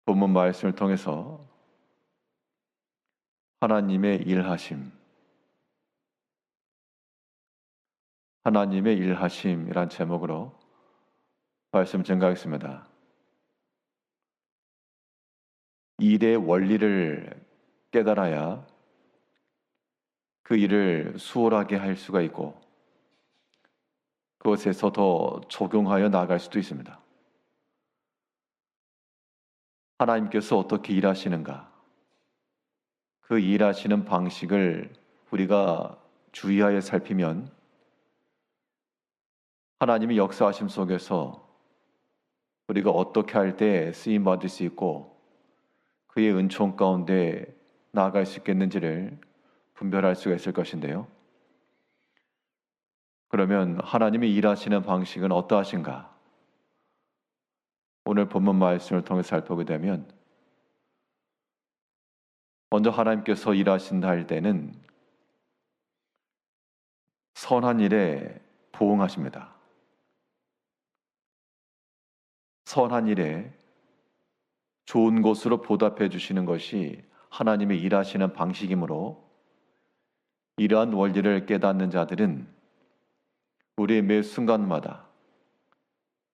본문 말씀을 통해서 하나님의 일하심, 하나님의 일하심이란 제목으로 말씀 증가하겠습니다. 일의 원리를 깨달아야 그 일을 수월하게 할 수가 있고 그것에서 더 적용하여 나아갈 수도 있습니다. 하나님께서 어떻게 일하시는가? 그 일하시는 방식을 우리가 주의하여 살피면 하나님의 역사하심 속에서 우리가 어떻게 할 때 쓰임 받을 수 있고 그의 은총 가운데 나아갈 수 있겠는지를 분별할 수가 있을 것인데요. 그러면 하나님이 일하시는 방식은 어떠하신가? 오늘 본문 말씀을 통해 살펴보게 되면 먼저 하나님께서 일하신다 할 때는 선한 일에 보응하십니다. 선한 일에 좋은 것으로 보답해 주시는 것이 하나님의 일하시는 방식이므로 이러한 원리를 깨닫는 자들은 우리의 매 순간마다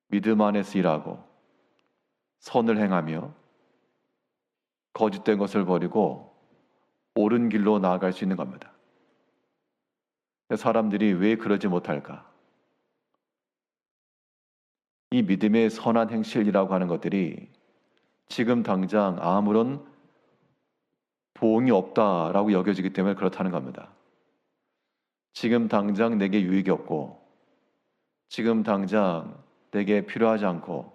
믿음 안에서 일하고 선을 행하며 거짓된 것을 버리고 옳은 길로 나아갈 수 있는 겁니다. 사람들이 왜 그러지 못할까? 이 믿음의 선한 행실이라고 하는 것들이 지금 당장 아무런 보응이 없다라고 여겨지기 때문에 그렇다는 겁니다. 지금 당장 내게 유익이 없고 지금 당장 내게 필요하지 않고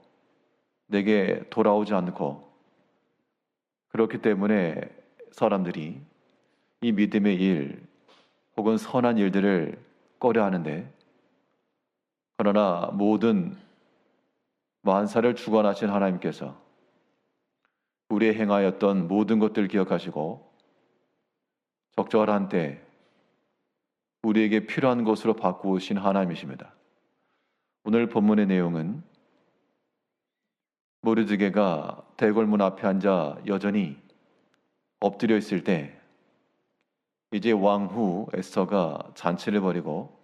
내게 돌아오지 않고 그렇기 때문에 사람들이 이 믿음의 일 혹은 선한 일들을 꺼려 하는데, 그러나 모든 만사를 주관하신 하나님께서 우리의 행하였던 모든 것들을 기억하시고 적절한 때 우리에게 필요한 것으로 바꾸신 하나님이십니다. 오늘 본문의 내용은 모르드게가 대궐문 앞에 앉아 여전히 엎드려 있을 때 이제 왕후 에스더가 잔치를 벌이고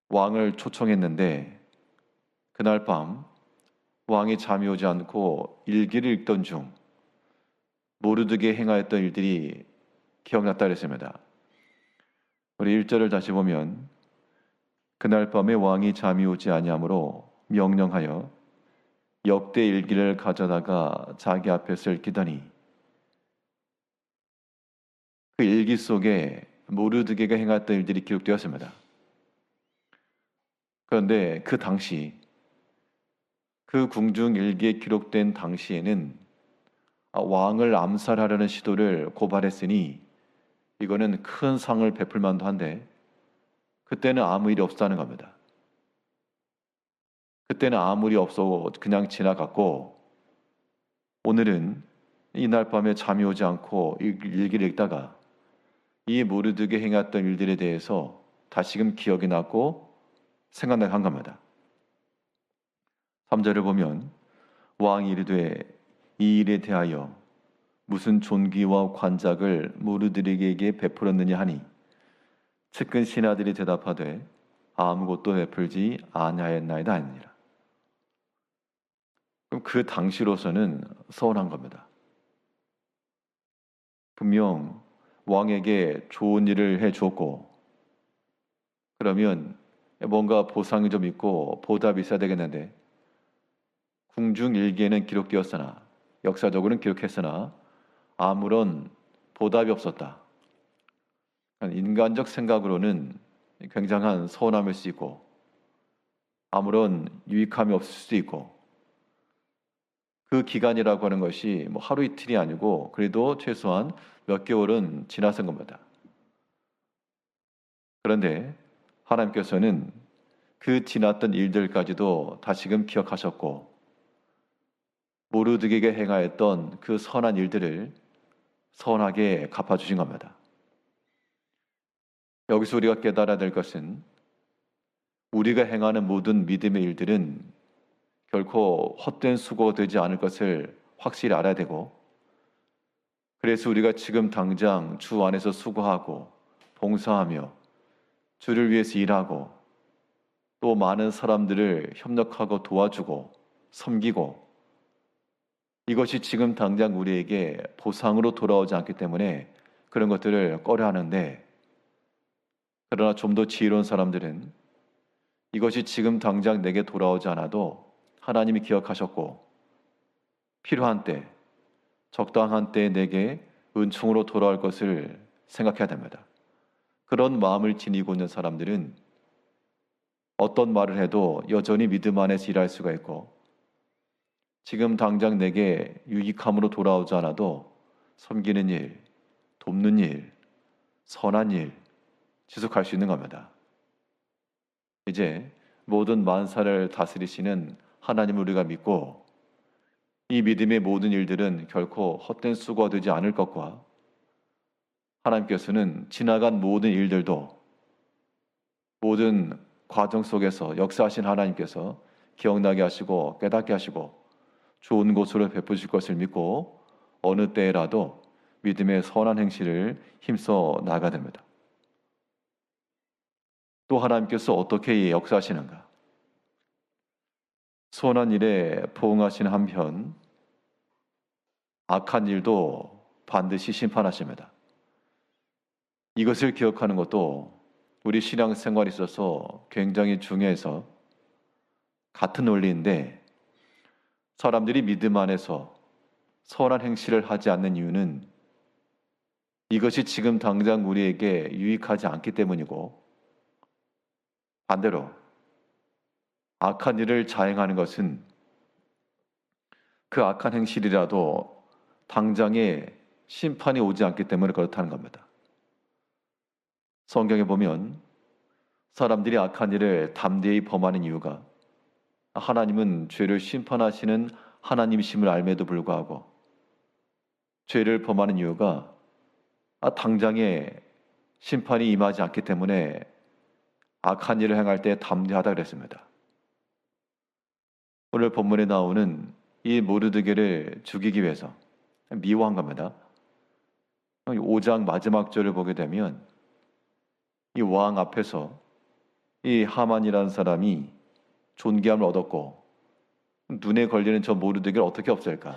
왕을 초청했는데 그날 밤 왕이 잠이 오지 않고 일기를 읽던 중 모르드게 행하였던 일들이 기억났다 그랬습니다. 우리 1절을 다시 보면 그날 밤에 왕이 잠이 오지 아니하므로 명령하여 역대 일기를 가져다가 자기 앞에서 읽히더니 그 일기 속에 모르드게가 행했던 일들이 기록되었습니다. 그런데 그 당시 그 궁중 일기에 기록된 당시에는 왕을 암살하려는 시도를 고발했으니 이거는 큰 상을 베풀 만도 한데 그때는 아무 일이 없었다는 겁니다. 그때는 아무 일이 없어 그냥 지나갔고 오늘은 이날 밤에 잠이 오지 않고 일기를 읽다가 이 모르드게 행했던 일들에 대해서 다시금 기억이 났고 생각나게 한 겁니다. 3절을 보면 왕이 이르되 이 일에 대하여 무슨 존귀와 관작을 모르드게에게 베풀었느냐 하니 측근 신하들이 대답하되 아무것도 베풀지 아니하였나이다 하니라. 그럼 그 당시로서는 서운한 겁니다. 분명 왕에게 좋은 일을 해주었고 그러면 뭔가 보상이 좀 있고 보답이 있어야 되겠는데 궁중 일기에는 기록되었으나 역사적으로는 기록했으나 아무런 보답이 없었다. 인간적 생각으로는 굉장한 서운함일 수 있고 아무런 유익함이 없을 수도 있고 그 기간이라고 하는 것이 뭐 하루 이틀이 아니고 그래도 최소한 몇 개월은 지나선 겁니다. 그런데 하나님께서는 그 지났던 일들까지도 다시금 기억하셨고 모르드게에게 행하였던 그 선한 일들을 선하게 갚아주신 겁니다. 여기서 우리가 깨달아야 될 것은 우리가 행하는 모든 믿음의 일들은 결코 헛된 수고가 되지 않을 것을 확실히 알아야 되고, 그래서 우리가 지금 당장 주 안에서 수고하고 봉사하며 주를 위해서 일하고 또 많은 사람들을 협력하고 도와주고 섬기고, 이것이 지금 당장 우리에게 보상으로 돌아오지 않기 때문에 그런 것들을 꺼려 하는데, 그러나 좀 더 지혜로운 사람들은 이것이 지금 당장 내게 돌아오지 않아도 하나님이 기억하셨고 필요한 때, 적당한 때에 내게 은총으로 돌아올 것을 생각해야 됩니다. 그런 마음을 지니고 있는 사람들은 어떤 말을 해도 여전히 믿음 안에서 일할 수가 있고, 지금 당장 내게 유익함으로 돌아오지 않아도 섬기는 일, 돕는 일, 선한 일 지속할 수 있는 겁니다. 이제 모든 만사를 다스리시는 하나님을 우리가 믿고, 이 믿음의 모든 일들은 결코 헛된 수고가 되지 않을 것과, 하나님께서는 지나간 모든 일들도 모든 과정 속에서 역사하신 하나님께서 기억나게 하시고 깨닫게 하시고 좋은 곳으로 베푸실 것을 믿고 어느 때라도 믿음의 선한 행실을 힘써 나가야 됩니다. 또 하나님께서 어떻게 역사하시는가? 선한 일에 포응하시는 한편 악한 일도 반드시 심판하십니다. 이것을 기억하는 것도 우리 신앙생활에 있어서 굉장히 중요해서, 같은 원리인데 사람들이 믿음 안에서 선한 행실을 하지 않는 이유는 이것이 지금 당장 우리에게 유익하지 않기 때문이고, 반대로 악한 일을 자행하는 것은 그 악한 행실이라도 당장에 심판이 오지 않기 때문에 그렇다는 겁니다. 성경에 보면 사람들이 악한 일을 담대히 범하는 이유가, 하나님은 죄를 심판하시는 하나님이심을 알매도 불구하고 죄를 범하는 이유가 당장에 심판이 임하지 않기 때문에 악한 일을 행할 때 담대하다 그랬습니다. 오늘 본문에 나오는 이 모르드게를 죽이기 위해서 미워한 겁니다. 5장 마지막 절을 보게 되면 이 왕 앞에서 이 하만이라는 사람이 존귀함을 얻었고 눈에 걸리는 저 모르드게를 어떻게 없앨까?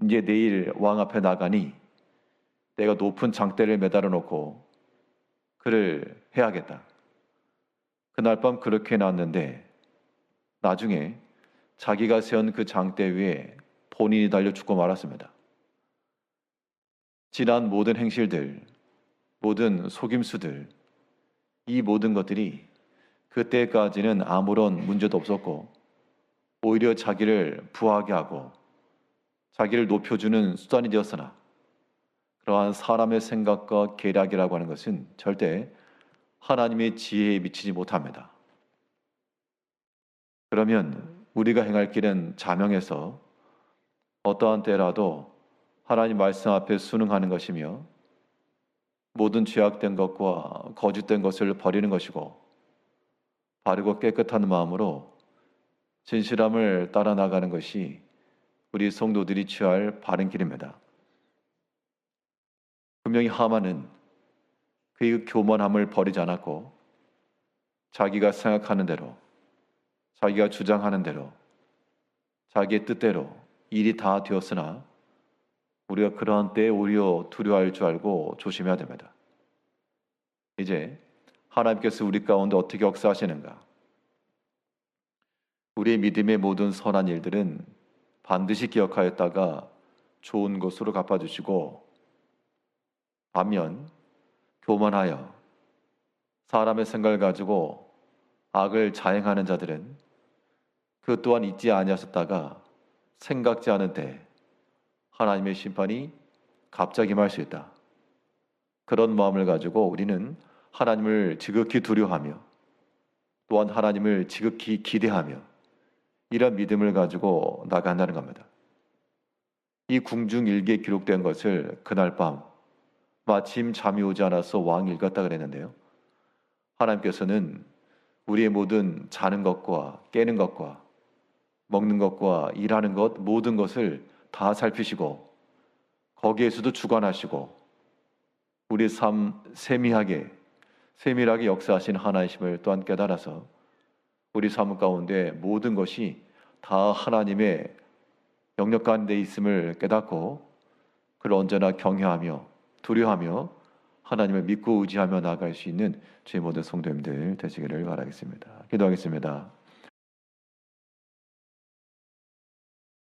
이제 내일 왕 앞에 나가니 내가 높은 장대를 매달아 놓고 그를 해야겠다. 그날 밤 그렇게 해놨는데 나중에 자기가 세운 그 장대 위에 본인이 달려 죽고 말았습니다. 지난 모든 행실들, 모든 속임수들, 이 모든 것들이 그때까지는 아무런 문제도 없었고 오히려 자기를 부하게 하고 자기를 높여주는 수단이 되었으나, 그러한 사람의 생각과 계략이라고 하는 것은 절대 하나님의 지혜에 미치지 못합니다. 그러면 우리가 행할 길은 자명해서 어떠한 때라도 하나님 말씀 앞에 순응하는 것이며 모든 죄악된 것과 거짓된 것을 버리는 것이고, 바르고 깨끗한 마음으로 진실함을 따라 나가는 것이 우리 성도들이 취할 바른 길입니다. 분명히 하만은 그의 교만함을 버리지 않았고 자기가 생각하는 대로, 자기가 주장하는 대로, 자기의 뜻대로 일이 다 되었으나 우리가 그러한 때에 오히려 두려워할 줄 알고 조심해야 됩니다. 이제 하나님께서 우리 가운데 어떻게 역사하시는가? 우리의 믿음의 모든 선한 일들은 반드시 기억하였다가 좋은 것으로 갚아주시고, 반면 교만하여 사람의 생각을 가지고 악을 자행하는 자들은 그 또한 잊지 아니하셨다가 생각지 않은 때 하나님의 심판이 갑자기 임할 수 있다. 그런 마음을 가지고 우리는 하나님을 지극히 두려워하며 또한 하나님을 지극히 기대하며 이런 믿음을 가지고 나간다는 겁니다. 이 궁중일기에 기록된 것을 그날 밤 마침 잠이 오지 않아서 왕이 읽었다 그랬는데요. 하나님께서는 우리의 모든 자는 것과 깨는 것과 먹는 것과 일하는 것 모든 것을 다 살피시고 거기에서도 주관하시고 우리 삶 세밀하게 역사하신 하나님을 또한 깨달아서 우리 삶 가운데 모든 것이 다 하나님의 영역 가운데 있음을 깨닫고 그를 언제나 경외하며 두려워하며 하나님을 믿고 의지하며 나아갈 수 있는 저희 모든 성도님들 되시기를 바라겠습니다. 기도하겠습니다.